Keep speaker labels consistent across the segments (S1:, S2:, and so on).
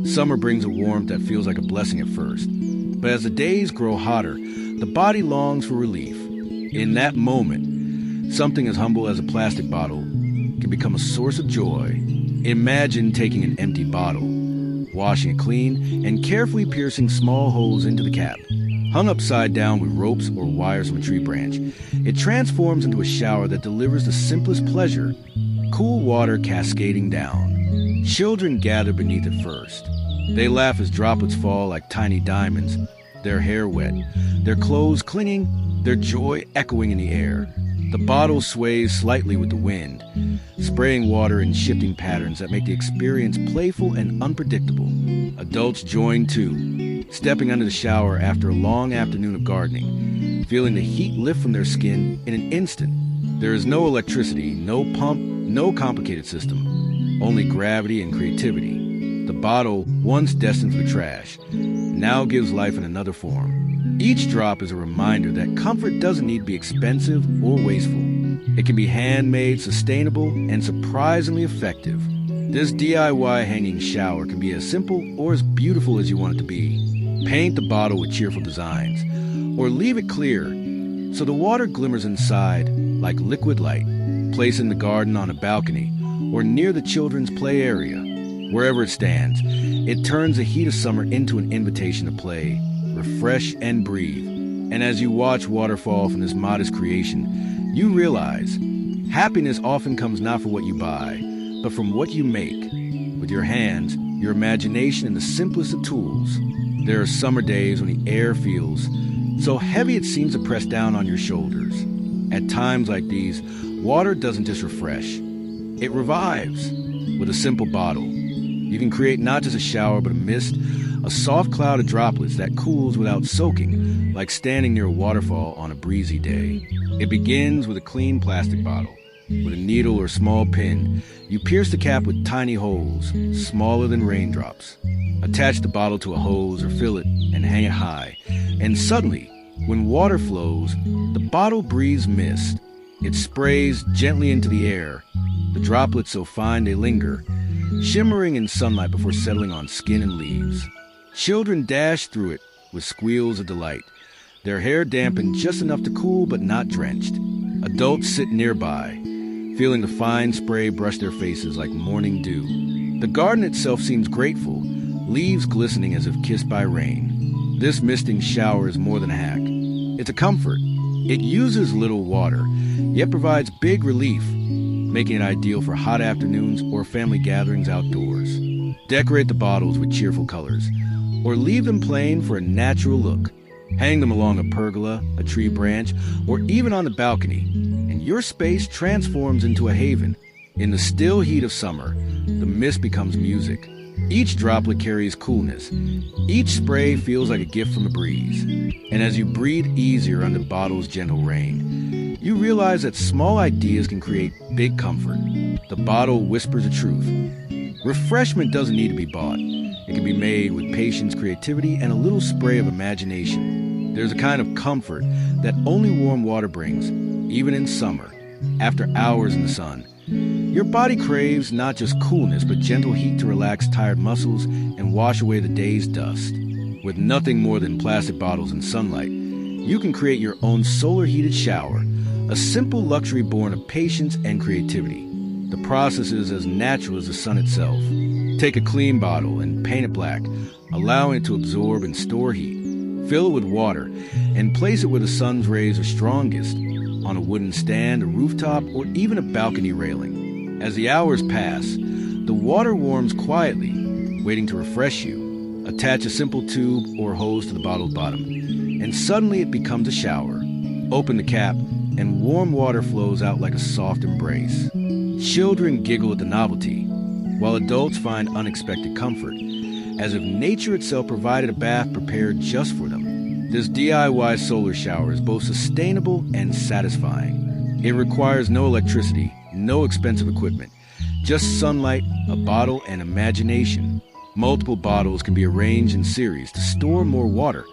S1: Summer brings a warmth that feels like a blessing at first, but as the days grow hotter, the body longs for relief. In that moment, something as humble as a plastic bottle can become a source of joy. Imagine taking an empty bottle, washing it clean, and carefully piercing small holes into the cap. Hung upside down with ropes or wires from a tree branch, it transforms into a shower that delivers the simplest pleasure: cool water cascading down. Children gather beneath it first. They laugh as droplets fall like tiny diamonds, their hair wet, their clothes clinging, their joy echoing in the air. The bottle sways slightly with the wind, spraying water in shifting patterns that make the experience playful and unpredictable. Adults join too, stepping under the shower after a long afternoon of gardening, feeling the heat lift from their skin in an instant. There is no electricity, no pump, no complicated system, only gravity and creativity. The bottle, once destined for the trash, now gives life in another form. Each drop is a reminder that comfort doesn't need to be expensive or wasteful. It can be handmade, sustainable, and surprisingly effective. This DIY hanging shower can be as simple or as beautiful as you want it to be. Paint the bottle with cheerful designs, or leave it clear so the water glimmers inside like liquid light. Place in the garden, on a balcony, or near the children's play area. Wherever it stands, it turns the heat of summer into an invitation to play, refresh, and breathe. And as you watch waterfall from this modest creation, you realize happiness often comes not from what you buy, but from what you make. With your hands, your imagination, and the simplest of tools. There are summer days when the air feels so heavy it seems to press down on your shoulders. At times like these, water doesn't just refresh, it revives. With a simple bottle, you can create not just a shower, but a mist, a soft cloud of droplets that cools without soaking, like standing near a waterfall on a breezy day. It begins with a clean plastic bottle. With a needle or small pin, you pierce the cap with tiny holes, smaller than raindrops. Attach the bottle to a hose or fill it and hang it high. And suddenly, when water flows, the bottle breathes mist. It sprays gently into the air, the droplets so fine they linger, shimmering in sunlight before settling on skin and leaves. Children dash through it with squeals of delight, their hair dampened just enough to cool but not drenched. Adults sit nearby, feeling the fine spray brush their faces like morning dew. The garden itself seems grateful, leaves glistening as if kissed by rain. This misting shower is more than a hack. It's a comfort. It uses little water, yet provides big relief, making it ideal for hot afternoons or family gatherings outdoors. Decorate the bottles with cheerful colors, or leave them plain for a natural look. Hang them along a pergola, a tree branch, or even on the balcony, and your space transforms into a haven. In the still heat of summer, the mist becomes music. Each droplet carries coolness. Each spray feels like a gift from the breeze. And as you breathe easier under the bottle's gentle rain, you realize that small ideas can create big comfort. The bottle whispers the truth. Refreshment doesn't need to be bought. It can be made with patience, creativity, and a little spray of imagination. There's a kind of comfort that only warm water brings, even in summer, after hours in the sun. Your body craves not just coolness, but gentle heat to relax tired muscles and wash away the day's dust. With nothing more than plastic bottles and sunlight, you can create your own solar-heated shower, a simple luxury born of patience and creativity. The process is as natural as the sun itself. Take a clean bottle and paint it black, allowing it to absorb and store heat. Fill it with water and place it where the sun's rays are strongest, on a wooden stand, a rooftop, or even a balcony railing. As the hours pass, the water warms quietly, waiting to refresh you. Attach a simple tube or hose to the bottle's bottom, and suddenly it becomes a shower. Open the cap, and warm water flows out like a soft embrace. Children giggle at the novelty, while adults find unexpected comfort, as if nature itself provided a bath prepared just for them. This DIY solar shower is both sustainable and satisfying. It requires no electricity, no expensive equipment, just sunlight, a bottle, and imagination. Multiple bottles can be arranged in series to store more water,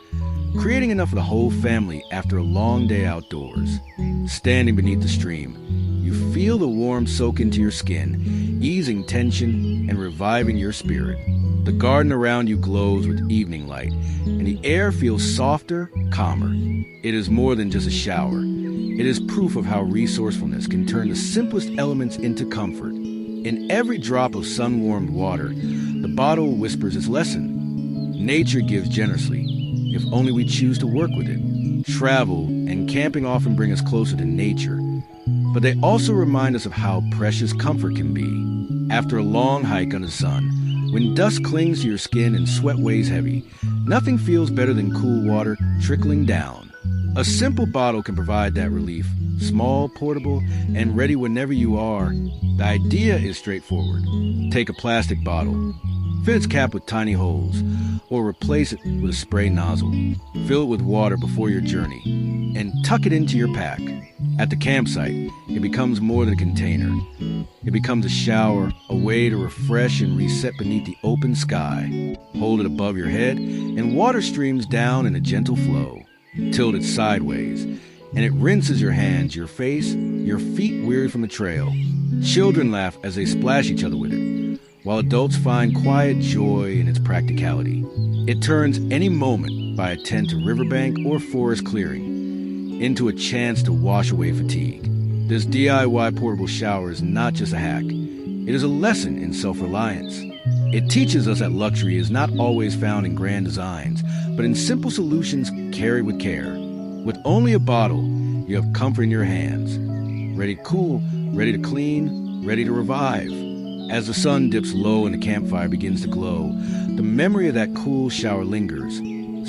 S1: creating enough for the whole family after a long day outdoors. Standing beneath the stream, you feel the warmth soak into your skin, easing tension and reviving your spirit. The garden around you glows with evening light, and the air feels softer, calmer. It is more than just a shower. It is proof of how resourcefulness can turn the simplest elements into comfort. In every drop of sun-warmed water, the bottle whispers its lesson. Nature gives generously, if only we choose to work with it. Travel and camping often bring us closer to nature, but they also remind us of how precious comfort can be. After a long hike under the sun, when dust clings to your skin and sweat weighs heavy, nothing feels better than cool water trickling down. A simple bottle can provide that relief, small, portable, and ready whenever you are. The idea is straightforward. Take a plastic bottle, fill its cap with tiny holes, or replace it with a spray nozzle. Fill it with water before your journey, and tuck it into your pack. At the campsite, it becomes more than a container. It becomes a shower, a way to refresh and reset beneath the open sky. Hold it above your head, and water streams down in a gentle flow. Tilt it sideways, and it rinses your hands, your face, your feet weary from the trail. Children laugh as they splash each other with it, while adults find quiet joy in its practicality. It turns any moment by a tent to riverbank or forest clearing into a chance to wash away fatigue. This DIY portable shower is not just a hack. It is a lesson in self-reliance. It teaches us that luxury is not always found in grand designs, but in simple solutions carried with care. With only a bottle, you have comfort in your hands. Ready to cool, ready to clean, ready to revive. As the sun dips low and the campfire begins to glow, the memory of that cool shower lingers,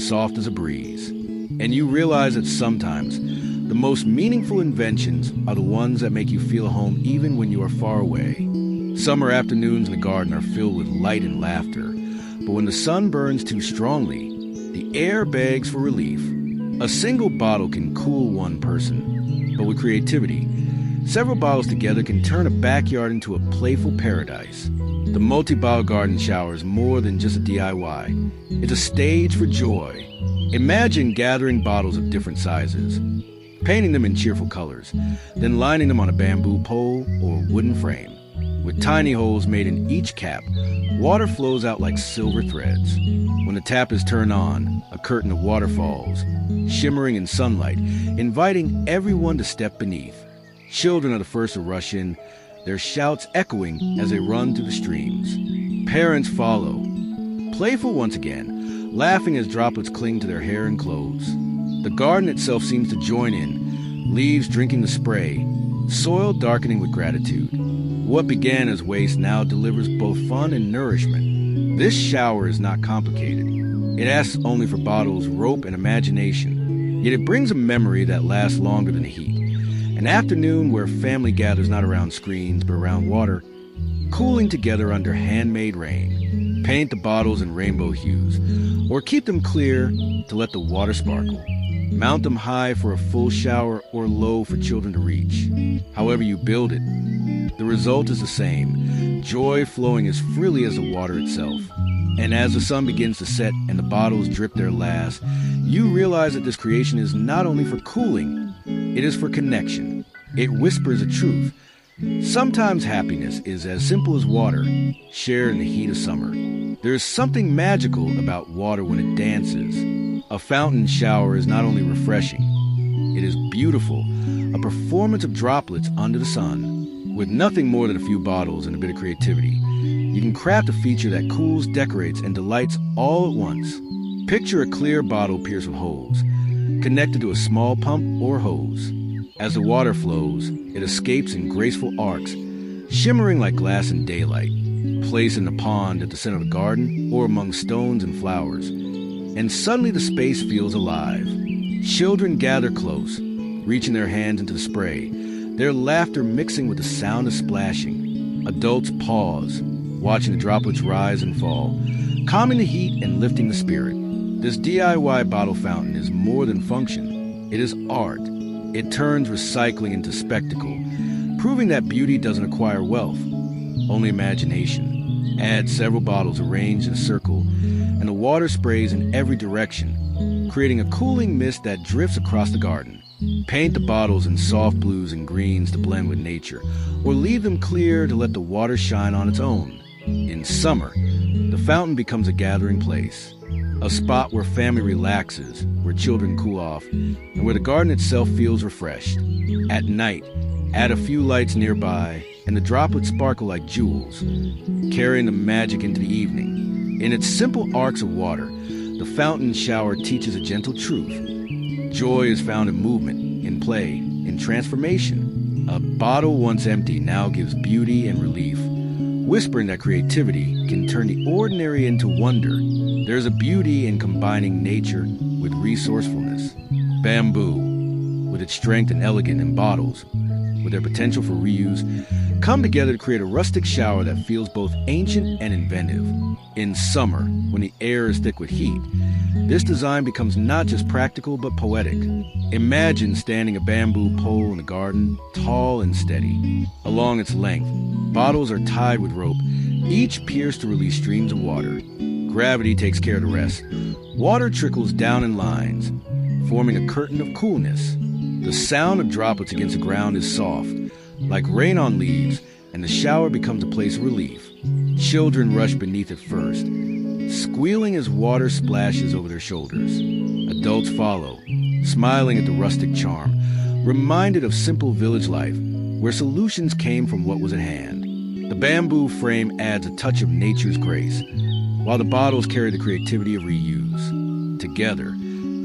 S1: soft as a breeze. And you realize that sometimes the most meaningful inventions are the ones that make you feel home even when you are far away. Summer afternoons in the garden are filled with light and laughter, but when the sun burns too strongly, the air begs for relief. A single bottle can cool one person, but with creativity, several bottles together can turn a backyard into a playful paradise. The multi-bottle garden shower is more than just a DIY. It's a stage for joy. Imagine gathering bottles of different sizes, painting them in cheerful colors, then lining them on a bamboo pole or wooden frame. With tiny holes made in each cap, water flows out like silver threads. When the tap is turned on, a curtain of water falls, shimmering in sunlight, inviting everyone to step beneath. Children are the first to rush in, their shouts echoing as they run through the streams. Parents follow, playful once again, laughing as droplets cling to their hair and clothes. The garden itself seems to join in, leaves drinking the spray, soil darkening with gratitude. What began as waste now delivers both fun and nourishment. This shower is not complicated. It asks only for bottles, rope, and imagination. Yet it brings a memory that lasts longer than the heat. An afternoon where family gathers not around screens but around water, cooling together under handmade rain. Paint the bottles in rainbow hues, or keep them clear to let the water sparkle. Mount them high for a full shower or low for children to reach. However you build it, the result is the same, joy flowing as freely as the water itself. And as the sun begins to set and the bottles drip their last, you realize that this creation is not only for cooling, it is for connection. It whispers a truth. Sometimes happiness is as simple as water, shared in the heat of summer. There is something magical about water when it dances. A fountain shower is not only refreshing, it is beautiful, a performance of droplets under the sun. With nothing more than a few bottles and a bit of creativity, you can craft a feature that cools, decorates, and delights all at once. Picture a clear bottle pierced with holes, connected to a small pump or hose. As the water flows, it escapes in graceful arcs, shimmering like glass in daylight. Place in a pond at the center of the garden or among stones and flowers, and suddenly the space feels alive. Children gather close, reaching their hands into the spray, their laughter mixing with the sound of splashing. Adults pause, watching the droplets rise and fall, calming the heat and lifting the spirit. This DIY bottle fountain is more than function. It is art. It turns recycling into spectacle, proving that beauty doesn't acquire wealth, only imagination. Add several bottles arranged in a circle, and the water sprays in every direction, creating a cooling mist that drifts across the garden. Paint the bottles in soft blues and greens to blend with nature, or leave them clear to let the water shine on its own. In summer, the fountain becomes a gathering place, a spot where family relaxes, where children cool off, and where the garden itself feels refreshed. At night, add a few lights nearby, and the droplets sparkle like jewels, carrying the magic into the evening. In its simple arcs of water, the fountain shower teaches a gentle truth. Joy is found in movement, in play, in transformation. A bottle once empty now gives beauty and relief, whispering that creativity can turn the ordinary into wonder. There's a beauty in combining nature with resourcefulness. Bamboo, with its strength and elegance, in bottles, with their potential for reuse, come together to create a rustic shower that feels both ancient and inventive. In summer, when the air is thick with heat, this design becomes not just practical but poetic. Imagine standing a bamboo pole in the garden, tall and steady. Along its length, bottles are tied with rope, each pierced to release streams of water. Gravity takes care of the rest. Water trickles down in lines, forming a curtain of coolness. The sound of droplets against the ground is soft, like rain on leaves, and the shower becomes a place of relief. Children rush beneath it first, squealing as water splashes over their shoulders. Adults follow, smiling at the rustic charm, reminded of simple village life, where solutions came from what was at hand. The bamboo frame adds a touch of nature's grace, while the bottles carry the creativity of reuse. Together,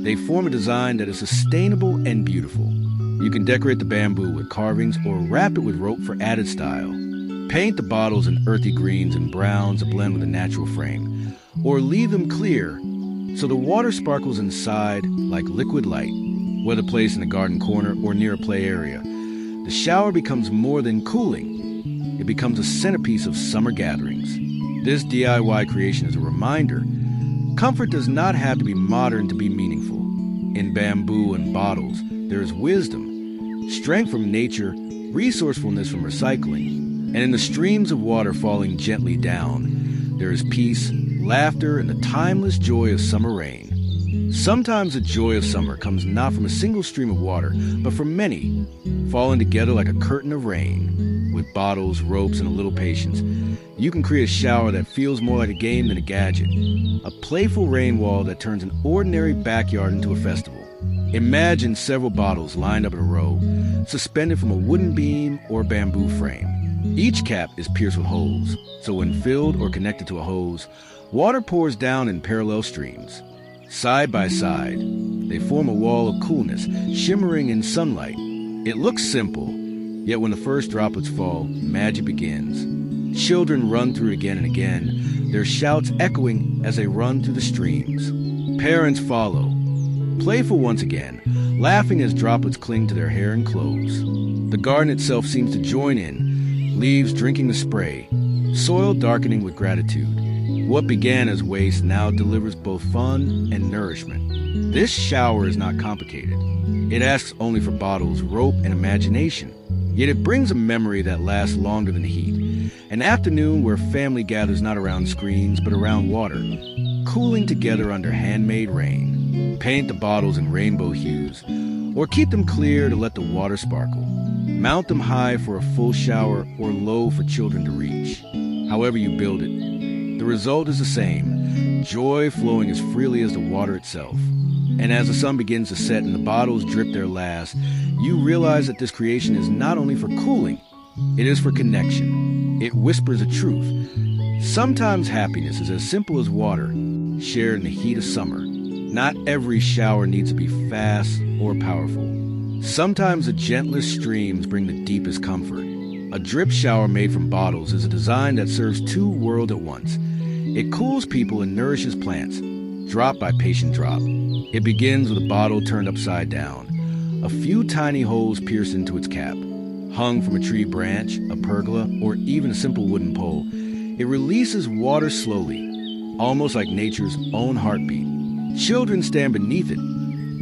S1: they form a design that is sustainable and beautiful. You can decorate the bamboo with carvings or wrap it with rope for added style. Paint the bottles in earthy greens and browns to blend with the natural frame, or leave them clear so the water sparkles inside like liquid light. Whether placed in a garden corner or near a play area, the shower becomes more than cooling. It becomes a centerpiece of summer gatherings. This DIY creation is a reminder: comfort does not have to be modern to be meaningful. In bamboo and bottles, there is wisdom, strength from nature, resourcefulness from recycling. And in the streams of water falling gently down, there is peace, laughter, and the timeless joy of summer rain. Sometimes the joy of summer comes not from a single stream of water, but from many, falling together like a curtain of rain. With bottles, ropes, and a little patience, you can create a shower that feels more like a game than a gadget. A playful rain wall that turns an ordinary backyard into a festival. Imagine several bottles lined up in a row, suspended from a wooden beam or bamboo frame. Each cap is pierced with holes, so when filled or connected to a hose, water pours down in parallel streams. Side by side, they form a wall of coolness, shimmering in sunlight. It looks simple, yet when the first droplets fall, magic begins. Children run through it again and again, their shouts echoing as they run through the streams. Parents follow, playful once again, laughing as droplets cling to their hair and clothes. The garden itself seems to join in, leaves drinking the spray, soil darkening with gratitude. What began as waste now delivers both fun and nourishment. This shower is not complicated. It asks only for bottles, rope, and imagination. Yet it brings a memory that lasts longer than heat. An afternoon where family gathers not around screens, but around water, cooling together under handmade rain. Paint the bottles in rainbow hues, or keep them clear to let the water sparkle. Mount them high for a full shower or low for children to reach. However you build it, the result is the same, joy flowing as freely as the water itself. And as the sun begins to set and the bottles drip their last, you realize that this creation is not only for cooling, it is for connection. It whispers a truth. Sometimes happiness is as simple as water, shared in the heat of summer. Not every shower needs to be fast or powerful. Sometimes the gentlest streams bring the deepest comfort. A drip shower made from bottles is a design that serves two worlds at once. It cools people and nourishes plants, drop by patient drop. It begins with a bottle turned upside down, a few tiny holes pierced into its cap. Hung from a tree branch, a pergola, or even a simple wooden pole, it releases water slowly, almost like nature's own heartbeat. Children stand beneath it,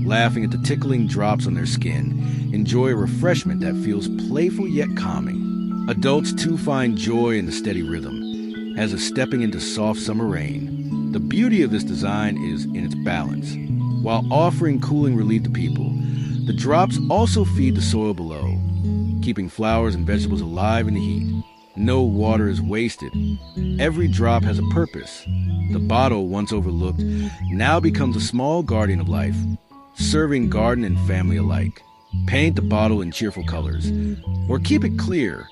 S1: laughing at the tickling drops on their skin, enjoy a refreshment that feels playful yet calming. Adults too find joy in the steady rhythm, as if stepping into soft summer rain. The beauty of this design is in its balance. While offering cooling relief to people, the drops also feed the soil below, keeping flowers and vegetables alive in the heat. No water is wasted. Every drop has a purpose. The bottle, once overlooked, now becomes a small guardian of life, serving garden and family alike. Paint the bottle in cheerful colors, or keep it clear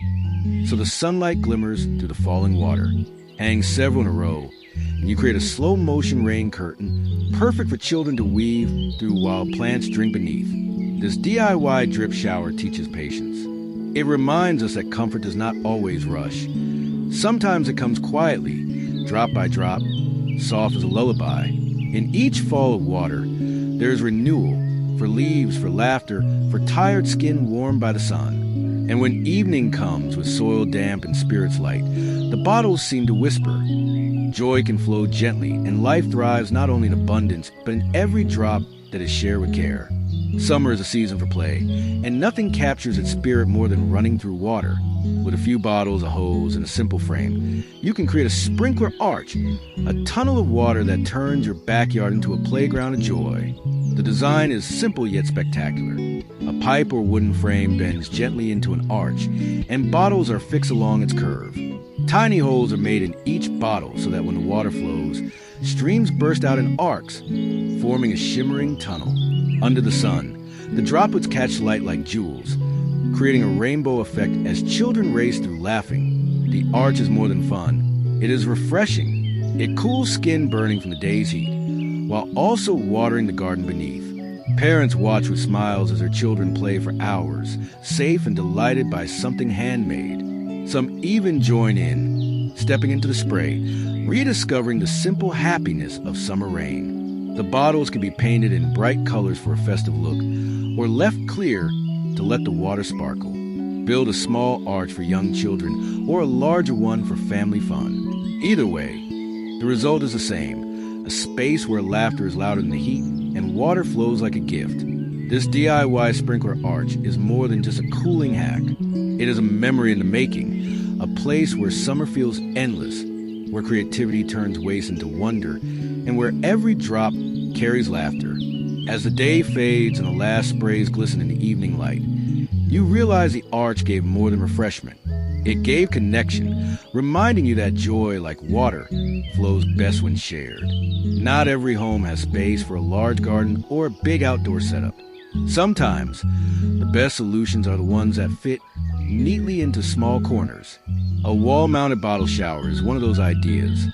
S1: so the sunlight glimmers through the falling water. Hang several in a row, and you create a slow-motion rain curtain, perfect for children to weave through while plants drink beneath. This DIY drip shower teaches patience. It reminds us that comfort does not always rush. Sometimes it comes quietly, drop by drop, soft as a lullaby. In each fall of water, there is renewal, for leaves, for laughter, for tired skin warmed by the sun. And when evening comes with soil damp and spirits light, the bottles seem to whisper. Joy can flow gently, and life thrives not only in abundance, but in every drop that is shared with care. Summer is a season for play, and nothing captures its spirit more than running through water. With a few bottles, a hose, and a simple frame, you can create a sprinkler arch, a tunnel of water that turns your backyard into a playground of joy. The design is simple yet spectacular. A pipe or wooden frame bends gently into an arch, and bottles are fixed along its curve. Tiny holes are made in each bottle so that when the water flows, streams burst out in arcs, forming a shimmering tunnel. Under the sun, the droplets catch light like jewels, creating a rainbow effect as children race through laughing. The arch is more than fun. It is refreshing. It cools skin burning from the day's heat, while also watering the garden beneath. Parents watch with smiles as their children play for hours, safe and delighted by something handmade. Some even join in, stepping into the spray, rediscovering the simple happiness of summer rain. The bottles can be painted in bright colors for a festive look, or left clear to let the water sparkle. Build a small arch for young children, or a larger one for family fun. Either way, the result is the same, a space where laughter is louder than the heat, and water flows like a gift. This DIY sprinkler arch is more than just a cooling hack. It is a memory in the making, a place where summer feels endless, where creativity turns waste into wonder, and where every drop carries laughter. As the day fades and the last sprays glisten in the evening light, you realize the arch gave more than refreshment. It gave connection, reminding you that joy, like water, flows best when shared. Not every home has space for a large garden or a big outdoor setup. Sometimes, the best solutions are the ones that fit neatly into small corners. A wall-mounted bottle shower is one of those ideas.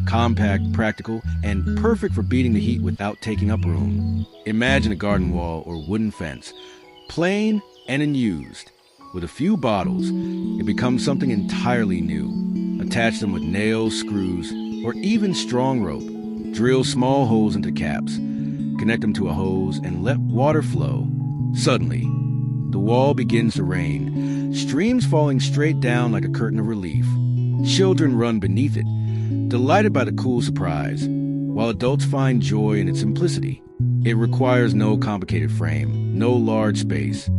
S1: Compact, practical, and perfect for beating the heat without taking up room. Imagine a garden wall or wooden fence, plain and unused. With a few bottles, it becomes something entirely new. Attach them with nails, screws, or even strong rope. Drill small holes into caps, connect them to a hose, and let water flow. Suddenly, the wall begins to rain, streams falling straight down like a curtain of relief. Children run beneath it, delighted by the cool surprise, while adults find joy in its simplicity. It requires no complicated frame, no large space,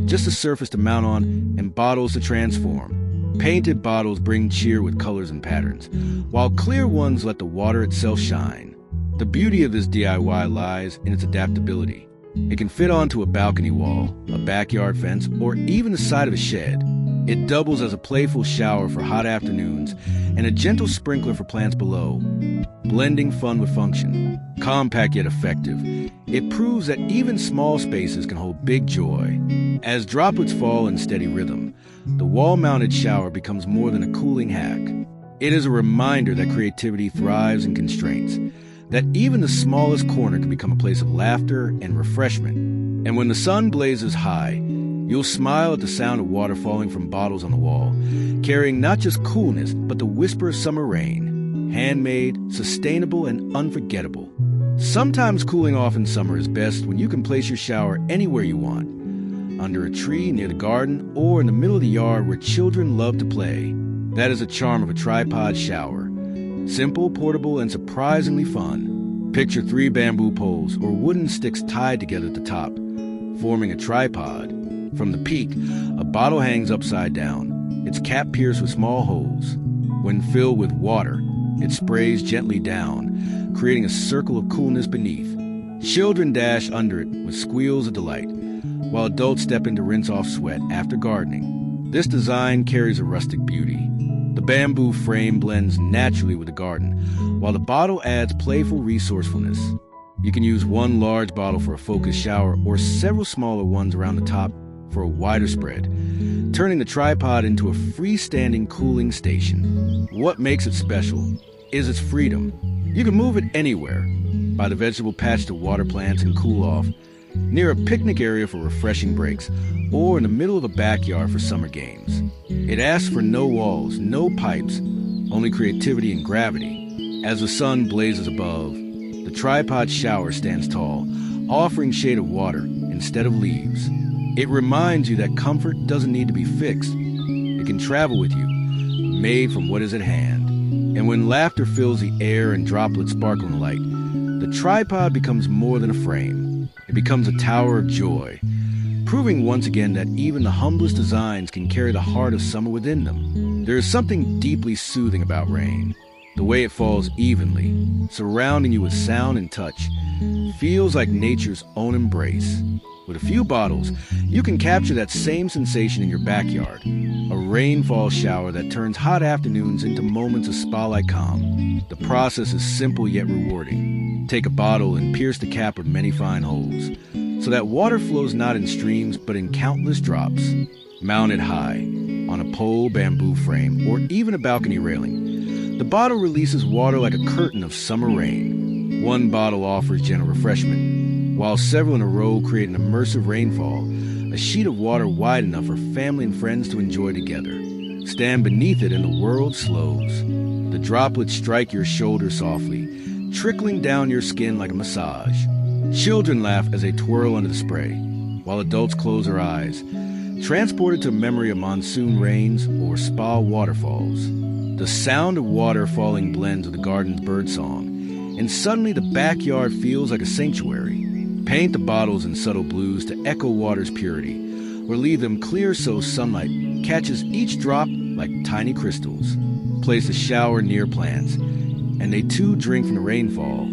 S1: just a surface to mount on and bottles to transform. Painted bottles bring cheer with colors and patterns, while clear ones let the water itself shine. The beauty of this DIY lies in its adaptability. It can fit onto a balcony wall, a backyard fence, or even the side of a shed. It doubles as a playful shower for hot afternoons and a gentle sprinkler for plants below, blending fun with function. Compact yet effective, it proves that even small spaces can hold big joy. As droplets fall in steady rhythm, the wall-mounted shower becomes more than a cooling hack. It is a reminder that creativity thrives in constraints, that even the smallest corner can become a place of laughter and refreshment. And when the sun blazes high, you'll smile at the sound of water falling from bottles on the wall, carrying not just coolness, but the whisper of summer rain. Handmade, sustainable, and unforgettable. Sometimes cooling off in summer is best when you can place your shower anywhere you want. Under a tree near the garden, or in the middle of the yard where children love to play. That is the charm of a tripod shower. Simple, portable, and surprisingly fun. Picture 3 bamboo poles or wooden sticks tied together at the top, forming a tripod. From the peak, a bottle hangs upside down, its cap pierced with small holes. When filled with water, it sprays gently down, creating a circle of coolness beneath. Children dash under it with squeals of delight, while adults step in to rinse off sweat after gardening. This design carries a rustic beauty. bamboo frame blends naturally with the garden, while the bottle adds playful resourcefulness. You can use one large bottle for a focused shower or several smaller ones around the top for a wider spread, turning the tripod into a freestanding cooling station. What makes it special is its freedom. You can move it anywhere, by the vegetable patch to water plants and cool off, near a picnic area for refreshing breaks, or in the middle of the backyard for summer games. It asks for no walls, no pipes, only creativity and gravity. As the sun blazes above, the tripod shower stands tall, offering shade of water instead of leaves. It reminds you that comfort doesn't need to be fixed. It can travel with you, made from what is at hand. And when laughter fills the air and droplets sparkle in the light, the tripod becomes more than a frame. It becomes a tower of joy, proving once again that even the humblest designs can carry the heart of summer within them. There is something deeply soothing about rain. The way it falls evenly, surrounding you with sound and touch, feels like nature's own embrace. With a few bottles, you can capture that same sensation in your backyard. A rainfall shower that turns hot afternoons into moments of spa-like calm. The process is simple yet rewarding. Take a bottle and pierce the cap with many fine holes, so that water flows not in streams but in countless drops. Mounted high, on a pole, bamboo frame, or even a balcony railing, the bottle releases water like a curtain of summer rain. One bottle offers gentle refreshment, while several in a row create an immersive rainfall, a sheet of water wide enough for family and friends to enjoy together. Stand beneath it and the world slows. The droplets strike your shoulder softly, trickling down your skin like a massage. Children laugh as they twirl under the spray, while adults close their eyes, transported to a memory of monsoon rains or spa waterfalls. The sound of water falling blends with the garden's birdsong, and suddenly the backyard feels like a sanctuary. Paint the bottles in subtle blues to echo water's purity, or leave them clear so sunlight catches each drop like tiny crystals. Place a shower near plants, and they too drink from the rainfall,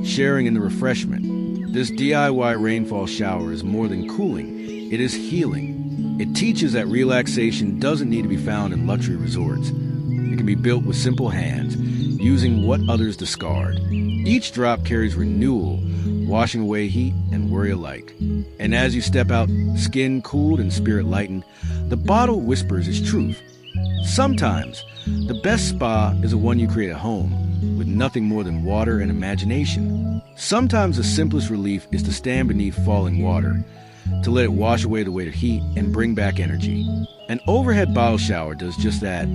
S1: sharing in the refreshment. This DIY rainfall shower is more than cooling, it is healing. It teaches that relaxation doesn't need to be found in luxury resorts. It can be built with simple hands, using what others discard. Each drop carries renewal, washing away heat and worry alike. And as you step out, skin cooled and spirit lightened, the bottle whispers its truth. Sometimes, the best spa is the one you create at home, with nothing more than water and imagination. Sometimes the simplest relief is to stand beneath falling water, to let it wash away the weight of heat and bring back energy. An overhead bottle shower does just that.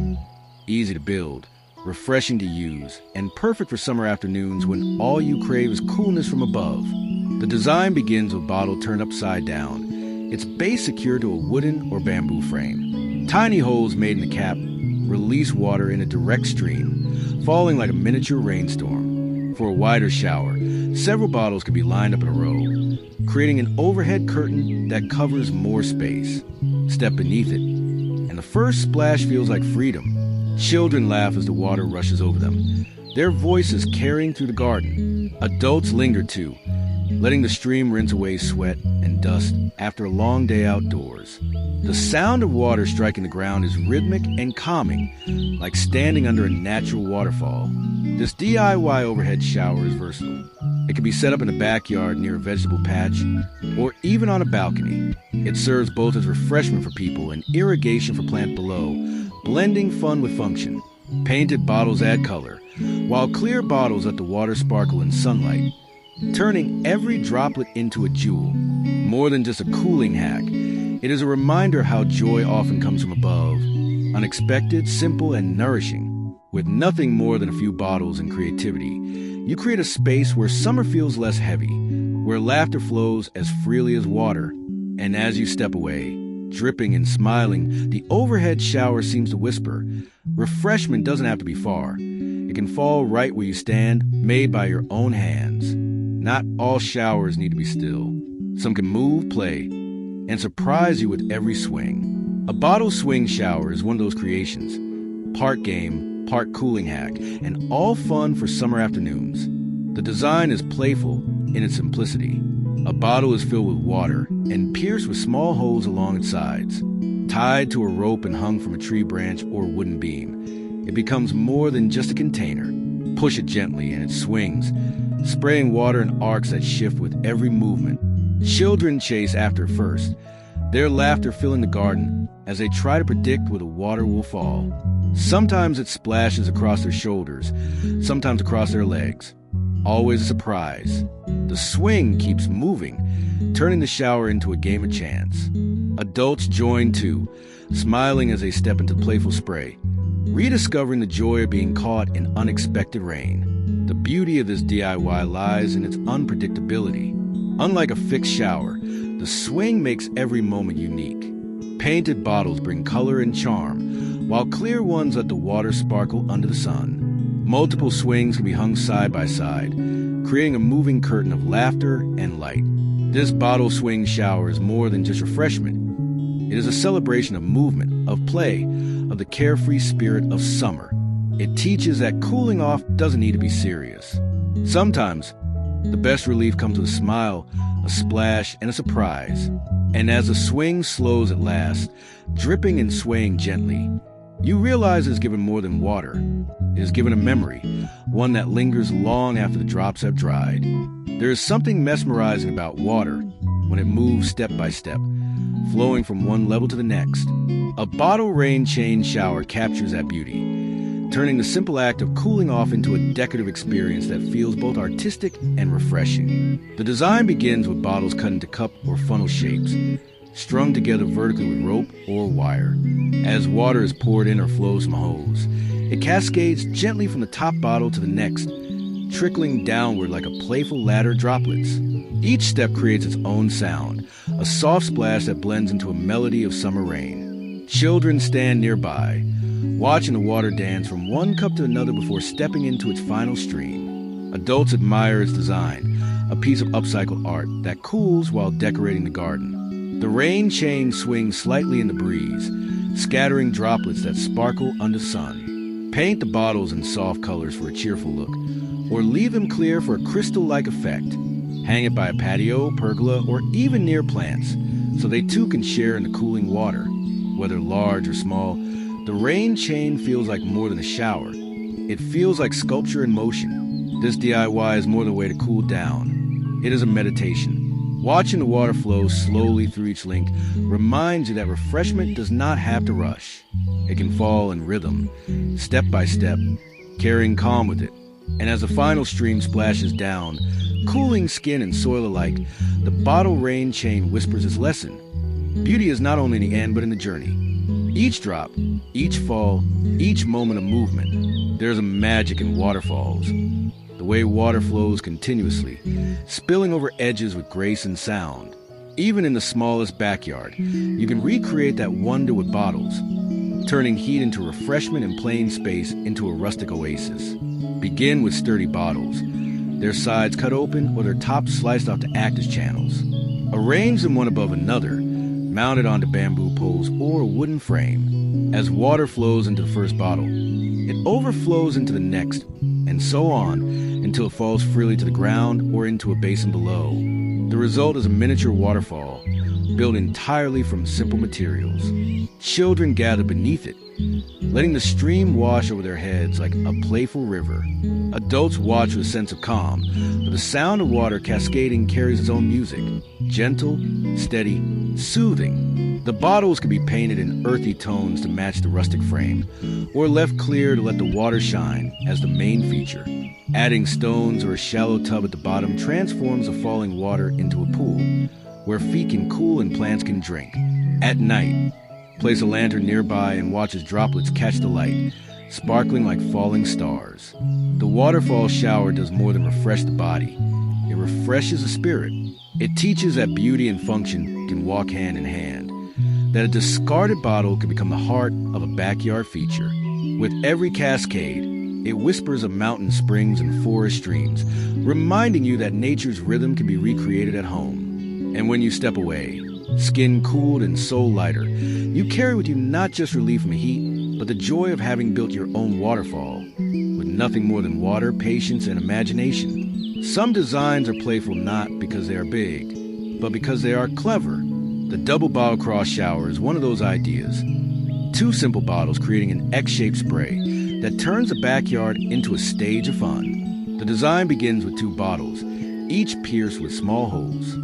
S1: Easy to build, refreshing to use, and perfect for summer afternoons when all you crave is coolness from above. The design begins with bottle turned upside down, its base secured to a wooden or bamboo frame. Tiny holes made in the cap release water in a direct stream, falling like a miniature rainstorm. For a wider shower, several bottles can be lined up in a row, creating an overhead curtain that covers more space. Step beneath it, and the first splash feels like freedom. Children laugh as the water rushes over them, their voices carrying through the garden. Adults linger too, letting the stream rinse away sweat and dust after a long day outdoors. The sound of water striking the ground is rhythmic and calming, like standing under a natural waterfall. This DIY overhead shower is versatile. It can be set up in the backyard near a vegetable patch, or even on a balcony. It serves both as refreshment for people and irrigation for plants below, blending fun with function. Painted bottles add color, while clear bottles let the water sparkle in sunlight, turning every droplet into a jewel. More than just a cooling hack, it is a reminder how joy often comes from above, unexpected, simple, and nourishing. With nothing more than a few bottles and creativity, you create a space where summer feels less heavy, where laughter flows as freely as water. And as you step away, dripping and smiling, the overhead shower seems to whisper, refreshment doesn't have to be far. It can fall right where you stand, made by your own hands. Not all showers need to be still. Some can move, play, and surprise you with every swing. A bottle swing shower is one of those creations. Part game, part cooling hack, and all fun for summer afternoons. The design is playful in its simplicity. A bottle is filled with water and pierced with small holes along its sides. Tied to a rope and hung from a tree branch or wooden beam, it becomes more than just a container. Push it gently and it swings, spraying water in arcs that shift with every movement. Children chase after first, their laughter filling the garden as they try to predict where the water will fall. Sometimes it splashes across their shoulders, sometimes across their legs. Always a surprise. The swing keeps moving, turning the shower into a game of chance. Adults join too, smiling as they step into playful spray, rediscovering the joy of being caught in unexpected rain. The beauty of this DIY lies in its unpredictability. Unlike a fixed shower, the swing makes every moment unique. Painted bottles bring color and charm, while clear ones let the water sparkle under the sun. Multiple swings can be hung side by side, creating a moving curtain of laughter and light. This bottle swing shower is more than just refreshment. It is a celebration of movement, of play, of the carefree spirit of summer. It teaches that cooling off doesn't need to be serious. Sometimes, the best relief comes with a smile, a splash, and a surprise. And as the swing slows at last, dripping and swaying gently, you realize it is given more than water. It is given a memory, one that lingers long after the drops have dried. There is something mesmerizing about water when it moves step by step, flowing from one level to the next. A bottle rain chain shower captures that beauty, turning the simple act of cooling off into a decorative experience that feels both artistic and refreshing. The design begins with bottles cut into cup or funnel shapes, strung together vertically with rope or wire. As water is poured in or flows from a hose, it cascades gently from the top bottle to the next, trickling downward like a playful ladder of droplets. Each step creates its own sound, a soft splash that blends into a melody of summer rain. Children stand nearby, watching the water dance from one cup to another before stepping into its final stream. Adults admire its design, a piece of upcycled art that cools while decorating the garden. The rain chain swings slightly in the breeze, scattering droplets that sparkle under the sun. Paint the bottles in soft colors for a cheerful look, or leave them clear for a crystal-like effect. Hang it by a patio, pergola, or even near plants, so they too can share in the cooling water. Whether large or small, the rain chain feels like more than a shower. It feels like sculpture in motion. This DIY is more than a way to cool down. It is a meditation. Watching the water flow slowly through each link reminds you that refreshment does not have to rush. It can fall in rhythm, step by step, carrying calm with it. And as the final stream splashes down, cooling skin and soil alike, the bottle rain chain whispers its lesson. Beauty is not only in the end, but in the journey. Each drop, each fall, each moment of movement. There's a magic in waterfalls. The way water flows continuously, spilling over edges with grace and sound. Even in the smallest backyard, you can recreate that wonder with bottles, turning heat into refreshment and plain space into a rustic oasis. Begin with sturdy bottles, their sides cut open or their tops sliced off to act as channels. Arrange them one above another, mounted onto bamboo poles or a wooden frame. As water flows into the first bottle, it overflows into the next, and so on until it falls freely to the ground or into a basin below. The result is a miniature waterfall, built entirely from simple materials. Children gather beneath it, letting the stream wash over their heads like a playful river. Adults watch with a sense of calm, for the sound of water cascading carries its own music, gentle, steady, soothing. The bottles can be painted in earthy tones to match the rustic frame, or left clear to let the water shine as the main feature. Adding stones or a shallow tub at the bottom transforms the falling water into a pool, where feet can cool and plants can drink. At night, place a lantern nearby and watch as droplets catch the light, sparkling like falling stars. The waterfall shower does more than refresh the body. It refreshes the spirit. It teaches that beauty and function can walk hand in hand, that a discarded bottle can become the heart of a backyard feature. With every cascade, it whispers of mountain springs and forest streams, reminding you that nature's rhythm can be recreated at home. And when you step away, skin cooled and soul lighter, you carry with you not just relief from the heat, but the joy of having built your own waterfall, with nothing more than water, patience, and imagination. Some designs are playful not because they are big, but because they are clever. The double bottle cross shower is one of those ideas. Two simple bottles creating an X-shaped spray, that turns the backyard into a stage of fun. The design begins with 2 bottles, each pierced with small holes,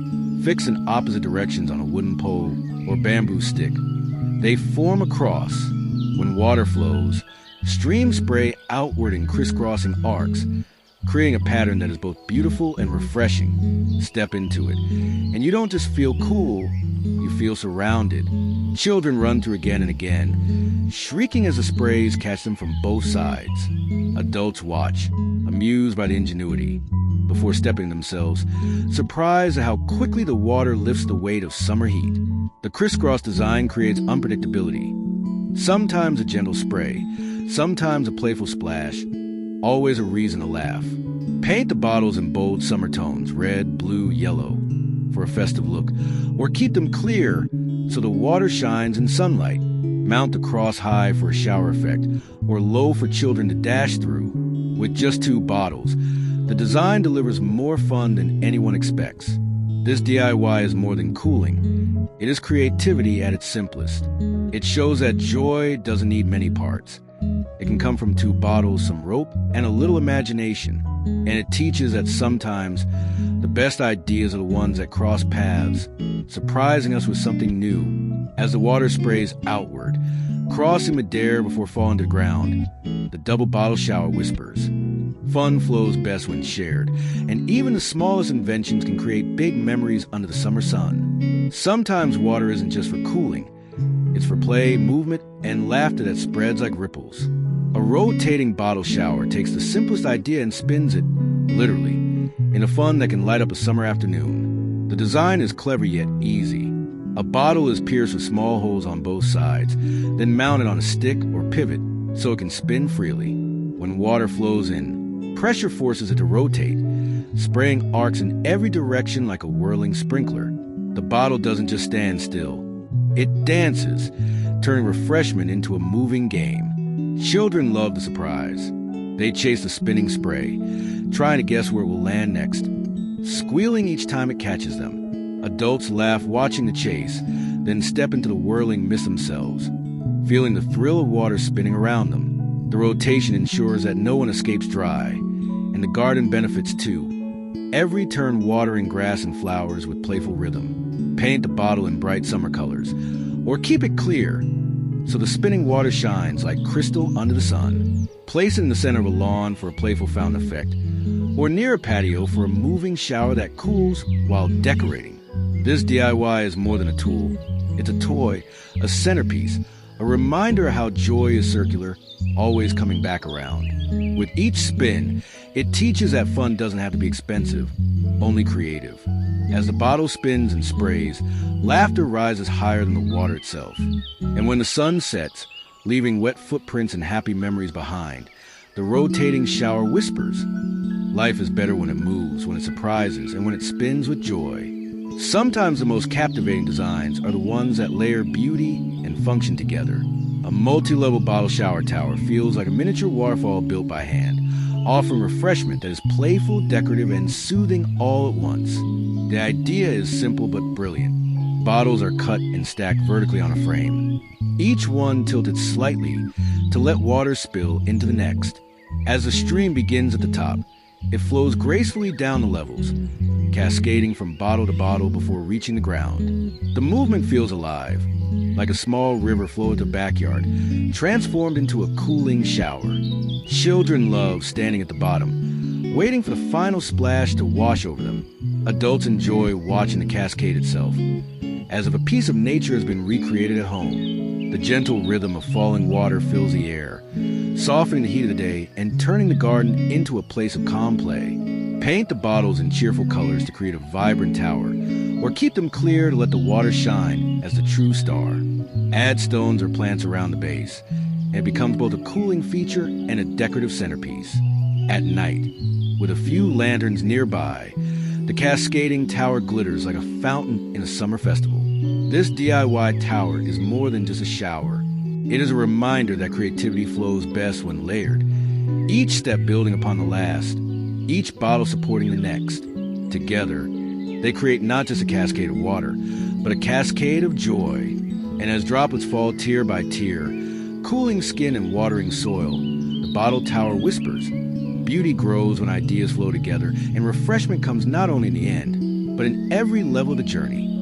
S1: fixed in opposite directions on a wooden pole or bamboo stick. They form a cross. When water flows, streams spray outward in crisscrossing arcs, creating a pattern that is both beautiful and refreshing. Step into it, and you don't just feel cool, you feel surrounded. Children run through again and again, shrieking as the sprays catch them from both sides. Adults watch, amused by the ingenuity, before stepping themselves, surprised at how quickly the water lifts the weight of summer heat. The crisscross design creates unpredictability. Sometimes a gentle spray, sometimes a playful splash, always a reason to laugh. Paint the bottles in bold summer tones, red, blue, yellow, for a festive look, or keep them clear so the water shines in sunlight. Mount the cross high for a shower effect, or low for children to dash through. With just 2 bottles, the design delivers more fun than anyone expects. This DIY is more than cooling. It is creativity at its simplest. It shows that joy doesn't need many parts. It can come from 2 bottles, some rope, and a little imagination. And it teaches that sometimes the best ideas are the ones that cross paths, surprising us with something new. As the water sprays outward, crossing midair before falling to the ground, the double bottle shower whispers. Fun flows best when shared, and even the smallest inventions can create big memories under the summer sun. Sometimes water isn't just for cooling. It's for play, movement, and laughter that spreads like ripples. A rotating bottle shower takes the simplest idea and spins it, literally, in a fun that can light up a summer afternoon. The design is clever yet easy. A bottle is pierced with small holes on both sides, then mounted on a stick or pivot so it can spin freely. When water flows in, pressure forces it to rotate, spraying arcs in every direction like a whirling sprinkler. The bottle doesn't just stand still. It dances, turning refreshment into a moving game. Children love the surprise. They chase the spinning spray, trying to guess where it will land next, squealing each time it catches them. Adults laugh watching the chase, then step into the whirling mist themselves, feeling the thrill of water spinning around them. The rotation ensures that no one escapes dry, and the garden benefits too. Every turn watering grass and flowers with playful rhythm. Paint the bottle in bright summer colors, or keep it clear so the spinning water shines like crystal under the sun. Place it in the center of a lawn for a playful fountain effect, or near a patio for a moving shower that cools while decorating. This DIY is more than a tool. It's a toy, a centerpiece, a reminder of how joy is circular, always coming back around. With each spin, it teaches that fun doesn't have to be expensive, only creative. As the bottle spins and sprays, laughter rises higher than the water itself. And when the sun sets, leaving wet footprints and happy memories behind, the rotating shower whispers. Life is better when it moves, when it surprises, and when it spins with joy. Sometimes the most captivating designs are the ones that layer beauty and function together. A multi-level bottle shower tower feels like a miniature waterfall built by hand, offering refreshment that is playful, decorative, and soothing all at once. The idea is simple but brilliant. Bottles are cut and stacked vertically on a frame, each one tilted slightly to let water spill into the next. As the stream begins at the top, it flows gracefully down the levels, cascading from bottle to bottle before reaching the ground. The movement feels alive, like a small river flowing to the backyard, transformed into a cooling shower. Children love standing at the bottom, waiting for the final splash to wash over them. Adults enjoy watching the cascade itself, as if a piece of nature has been recreated at home. The gentle rhythm of falling water fills the air, softening the heat of the day and turning the garden into a place of calm play. Paint the bottles in cheerful colors to create a vibrant tower, or keep them clear to let the water shine as the true star. Add stones or plants around the base, and it becomes both a cooling feature and a decorative centerpiece. At night, with a few lanterns nearby, the cascading tower glitters like a fountain in a summer festival. This DIY tower is more than just a shower. It is a reminder that creativity flows best when layered, each step building upon the last, each bottle supporting the next. Together, they create not just a cascade of water, but a cascade of joy. And as droplets fall tier by tier, cooling skin and watering soil, the bottle tower whispers. Beauty grows when ideas flow together, and refreshment comes not only in the end, but in every level of the journey.